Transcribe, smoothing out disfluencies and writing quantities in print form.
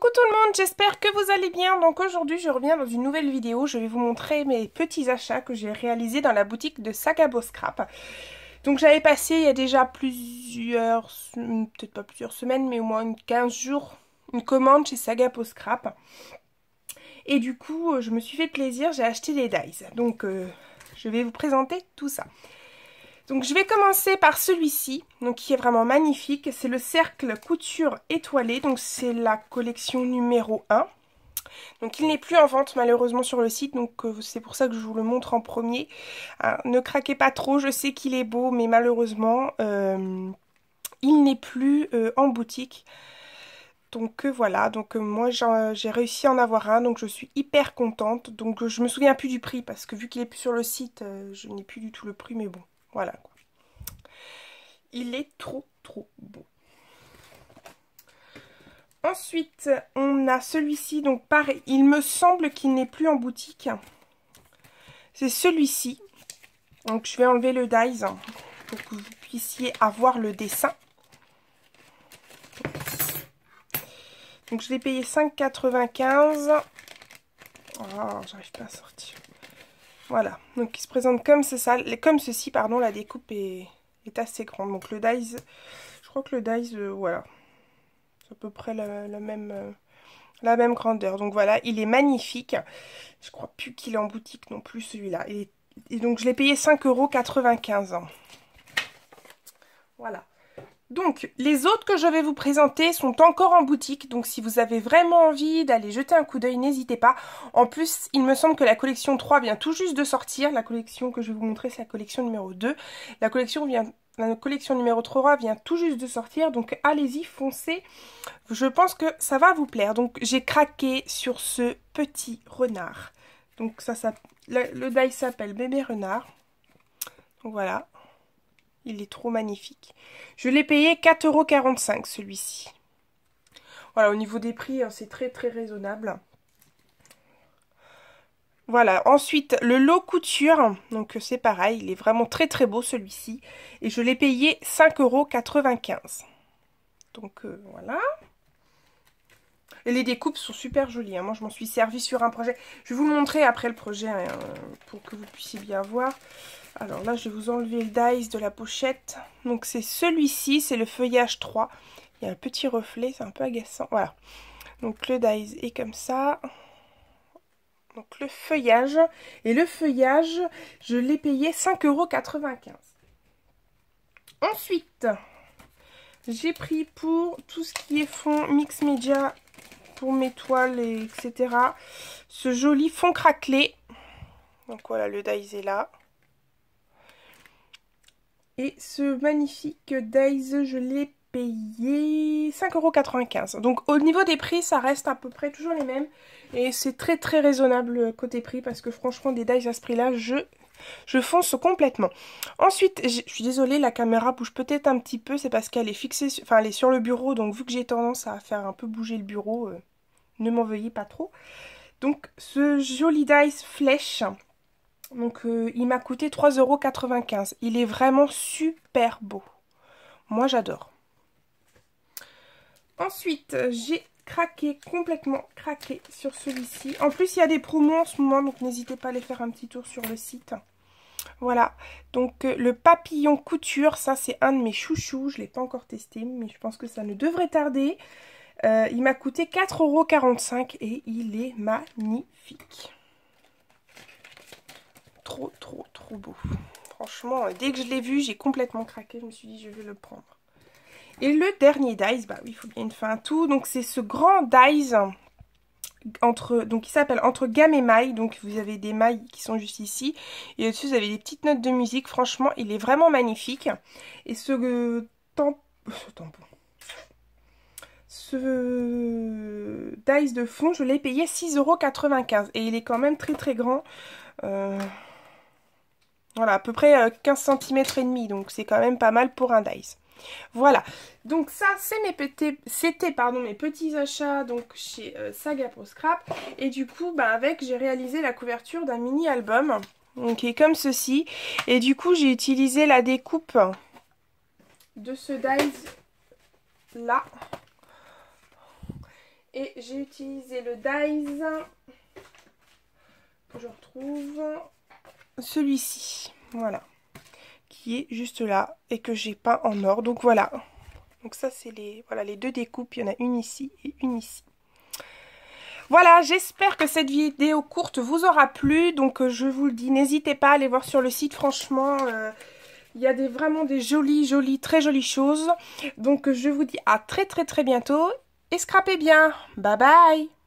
Coucou tout le monde, j'espère que vous allez bien. Donc aujourd'hui je reviens dans une nouvelle vidéo. Je vais vous montrer mes petits achats que j'ai réalisés dans la boutique de Sagabo Scrap. Donc j'avais passé il y a déjà plusieurs, peut-être pas plusieurs semaines, mais au moins 15 jours, une commande chez Sagabo Scrap. Et du coup je me suis fait plaisir, j'ai acheté des dies. Donc je vais vous présenter tout ça. Donc je vais commencer par celui-ci, donc qui est vraiment magnifique. C'est le cercle couture étoilé, donc c'est la collection numéro 1. Donc il n'est plus en vente malheureusement sur le site, donc c'est pour ça que je vous le montre en premier. Ne craquez pas trop, je sais qu'il est beau, mais malheureusement il n'est plus en boutique. Donc voilà, donc moi j'ai réussi à en avoir un, donc je suis hyper contente. Donc je me souviens plus du prix, parce que vu qu'il est plus sur le site, je n'ai plus du tout le prix, mais bon, voilà quoi. Il est trop beau. Ensuite, on a celui-ci, donc pareil, il me semble qu'il n'est plus en boutique. C'est celui-ci. Donc je vais enlever le dies pour que vous puissiez avoir le dessin. Donc je l'ai payé 5,95 €. Oh, j'arrive pas à sortir. Voilà, donc il se présente comme ceci, pardon, la découpe est assez grande. Donc le dies, je crois que le dies, voilà, c'est à peu près la même grandeur. Donc voilà, il est magnifique. Je crois plus qu'il est en boutique non plus celui-là. Et donc je l'ai payé 5,95 €. Voilà. Donc les autres que je vais vous présenter sont encore en boutique. Donc si vous avez vraiment envie d'aller jeter un coup d'œil, n'hésitez pas. En plus, il me semble que la collection 3 vient tout juste de sortir. La collection que je vais vous montrer, c'est la collection numéro 2. La collection numéro 3 vient tout juste de sortir. Donc allez-y, foncez. Je pense que ça va vous plaire. Donc j'ai craqué sur ce petit renard. Donc le die s'appelle Bébé Renard. Donc voilà. Il est trop magnifique. Je l'ai payé 4,45 € celui-ci. Voilà, au niveau des prix, c'est très raisonnable. Voilà, ensuite le lot couture, donc c'est pareil, il est vraiment très beau celui-ci. Et je l'ai payé 5,95 €. Donc voilà. Et les découpes sont super jolies, hein. Moi je m'en suis servi sur un projet. Je vais vous le montrer après le projet pour que vous puissiez bien voir. Alors là je vais vous enlever le dies de la pochette. Donc c'est celui-ci, c'est le feuillage 3. Il y a un petit reflet, c'est un peu agaçant. Voilà. Donc le dies est comme ça. Donc le feuillage. Et le feuillage, je l'ai payé 5,95 €. Ensuite, j'ai pris pour tout ce qui est fond mix média pour mes toiles, etc. Ce joli fond craquelé. Donc voilà, le dies est là. Et ce magnifique dies, je l'ai payé 5,95 €. Donc au niveau des prix, ça reste à peu près toujours les mêmes. Et c'est très raisonnable côté prix, parce que franchement, des dies à ce prix-là, je fonce complètement. Ensuite, je suis désolée, la caméra bouge peut-être un petit peu. C'est parce qu'elle est fixée, enfin elle est sur le bureau. Donc vu que j'ai tendance à faire un peu bouger le bureau, ne m'en veuillez pas trop. Donc ce joli dies flèche, donc il m'a coûté 3,95 €. Il est vraiment super beau. Moi j'adore. Ensuite j'ai complètement craqué sur celui-ci. En plus il y a des promos en ce moment, donc n'hésitez pas à aller faire un petit tour sur le site. Voilà, donc le papillon couture, ça c'est un de mes chouchous. Je ne l'ai pas encore testé, mais je pense que ça ne devrait tarder. Il m'a coûté 4,45 € et il est magnifique. Trop beau. Franchement, dès que je l'ai vu, j'ai complètement craqué. Je me suis dit, je vais le prendre. Et le dernier dies, bah oui, il faut bien une fin à tout. Donc c'est ce grand dies donc il s'appelle Entre gamme et maille. Donc vous avez des mailles qui sont juste ici. Et au-dessus, vous avez des petites notes de musique. Franchement, il est vraiment magnifique. Et ce dies de fond, je l'ai payé 6,95 € et il est quand même très grand. Voilà, à peu près 15 cm et demi, donc c'est quand même pas mal pour un dies. Voilà, donc ça c'était mes petits achats donc chez Sagabo Scrap. Et du coup, avec j'ai réalisé la couverture d'un mini album, donc qui est comme ceci. Et du coup j'ai utilisé la découpe de ce dies là. Et j'ai utilisé le Dies, que je retrouve, celui-ci, voilà, qui est juste là et que j'ai peint en or. Donc voilà, donc ça c'est les, voilà, les deux découpes, il y en a une ici et une ici. Voilà, j'espère que cette vidéo courte vous aura plu. Donc je vous le dis, n'hésitez pas à aller voir sur le site, franchement, il y a vraiment des jolies, très jolies choses. Donc je vous dis à très bientôt et scrapez bien. Bye bye.